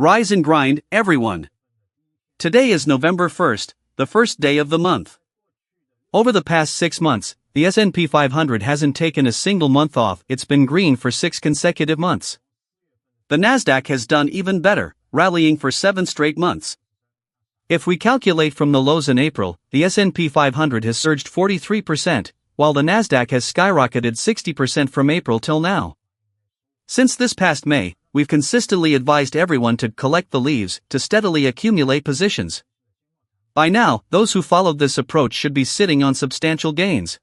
Rise and grind, everyone. Today is November 1st, the first day of the month. Over the past 6 months, the S&P 500 hasn't taken a single month off. It's been green for 6 consecutive months. The Nasdaq has done even better, rallying for 7 straight months. If we calculate from the lows in April, the S&P 500 has surged 43%, while the Nasdaq has skyrocketed 60% from April till now. Since this past May, we've consistently advised everyone to collect the leaves, to steadily accumulate positions. By now, those who followed this approach should be sitting on substantial gains.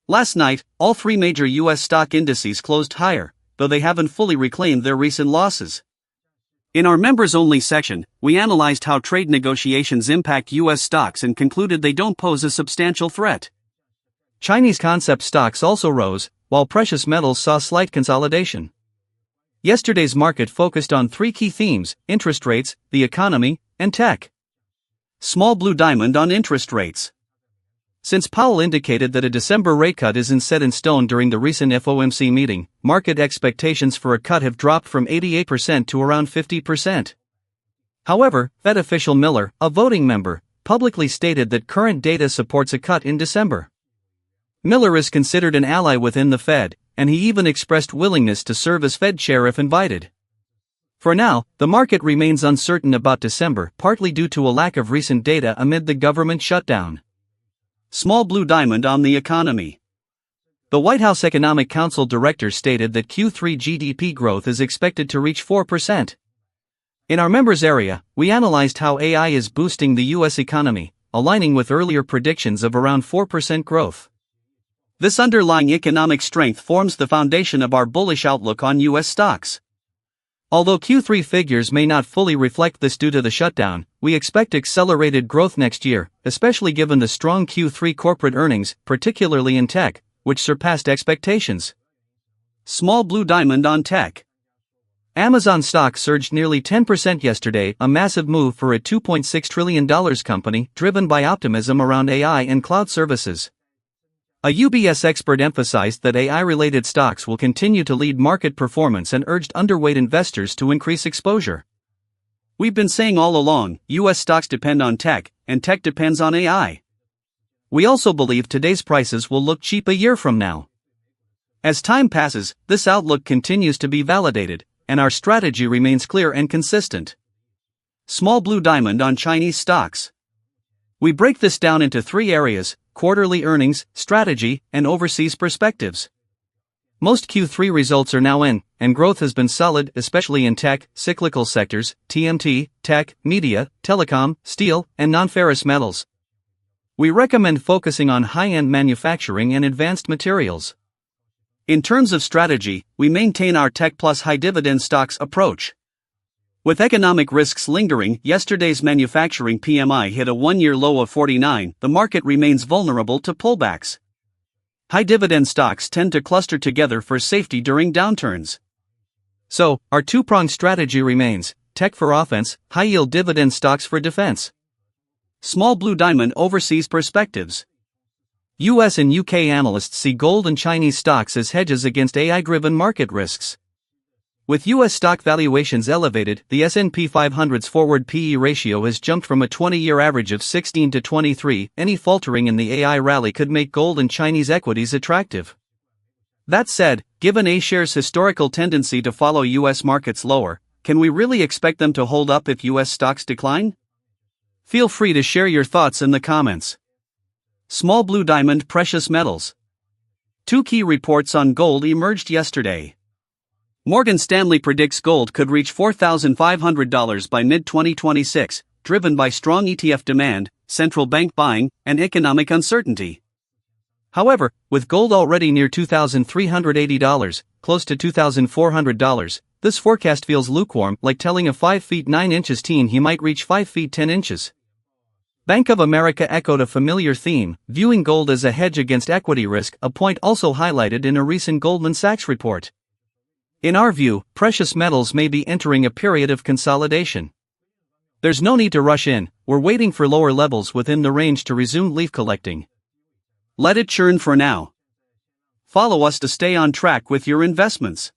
Last night, all 3 major U.S. stock indices closed higher, though they haven't fully reclaimed their recent losses. In our members-only section, we analyzed how trade negotiations impact U.S. stocks and concluded they don't pose a substantial threat. Chinese concept stocks also rose, while precious metals saw slight consolidation. Yesterday's market focused on 3 key themes: interest rates, the economy, and tech. Small blue diamond on interest rates. Since Powell indicated that a December rate cut isn't set in stone during the recent FOMC meeting, market expectations for a cut have dropped from 88% to around 50%. However, Fed official Miller, a voting member, publicly stated that current data supports a cut in December. Miller is considered an ally within the Fed, and he even expressed willingness to serve as Fed chair if invited. For now, the market remains uncertain about December, partly due to a lack of recent data amid the government shutdown. Small blue diamond on the economy. The White House Economic Council director stated that Q3 GDP growth is expected to reach 4%. In our members area, we analyzed how AI is boosting the U.S. economy, aligning with earlier predictions of around 4% growth. This underlying economic strength forms the foundation of our bullish outlook on U.S. stocks. Although Q3 figures may not fully reflect this due to the shutdown, we expect accelerated growth next year, especially given the strong Q3 corporate earnings, particularly in tech, which surpassed expectations. Small blue diamond on tech. Amazon stock surged nearly 10% yesterday, a massive move for a $2.6 trillion company, driven by optimism around AI and cloud services. A UBS expert emphasized that AI-related stocks will continue to lead market performance and urged underweight investors to increase exposure. We've been saying all along, U.S. stocks depend on tech, and tech depends on AI. We also believe today's prices will look cheap a year from now. As time passes, this outlook continues to be validated, and our strategy remains clear and consistent. Small blue diamond on Chinese stocks. We break this down into 3 areas: quarterly earnings, strategy, and overseas perspectives. Most Q3 results are now in, and growth has been solid, especially in tech, cyclical sectors, TMT, tech, media, telecom, steel, and non-ferrous metals. We recommend focusing on high-end manufacturing and advanced materials. In terms of strategy, we maintain our tech plus high-dividend stocks approach. With economic risks lingering, yesterday's manufacturing PMI hit a 1-year low of 49. The market remains vulnerable to pullbacks. High-dividend stocks tend to cluster together for safety during downturns. So, our 2-pronged strategy remains: tech for offense, high-yield dividend stocks for defense. Small blue diamond overseas perspectives. US and UK analysts see gold and Chinese stocks as hedges against AI-driven market risks. With U.S. stock valuations elevated, the S&P 500's forward PE ratio has jumped from a 20-year average of 16 to 23. Any faltering in the AI rally could make gold and Chinese equities attractive. That said, given A-shares' historical tendency to follow U.S. markets lower, can we really expect them to hold up if U.S. stocks decline? Feel free to share your thoughts in the comments. Small blue diamond precious metals. 2 key reports on gold emerged yesterday. Morgan Stanley predicts gold could reach $4,500 by mid-2026, driven by strong ETF demand, central bank buying, and economic uncertainty. However, with gold already near $2,380, close to $2,400, this forecast feels lukewarm, like telling a 5 feet 9 inches teen he might reach 5 feet 10 inches. Bank of America echoed a familiar theme, viewing gold as a hedge against equity risk, a point also highlighted in a recent Goldman Sachs report. In our view, precious metals may be entering a period of consolidation. There's no need to rush in, we're waiting for lower levels within the range to resume leaf collecting. Let it churn for now. Follow us to stay on track with your investments.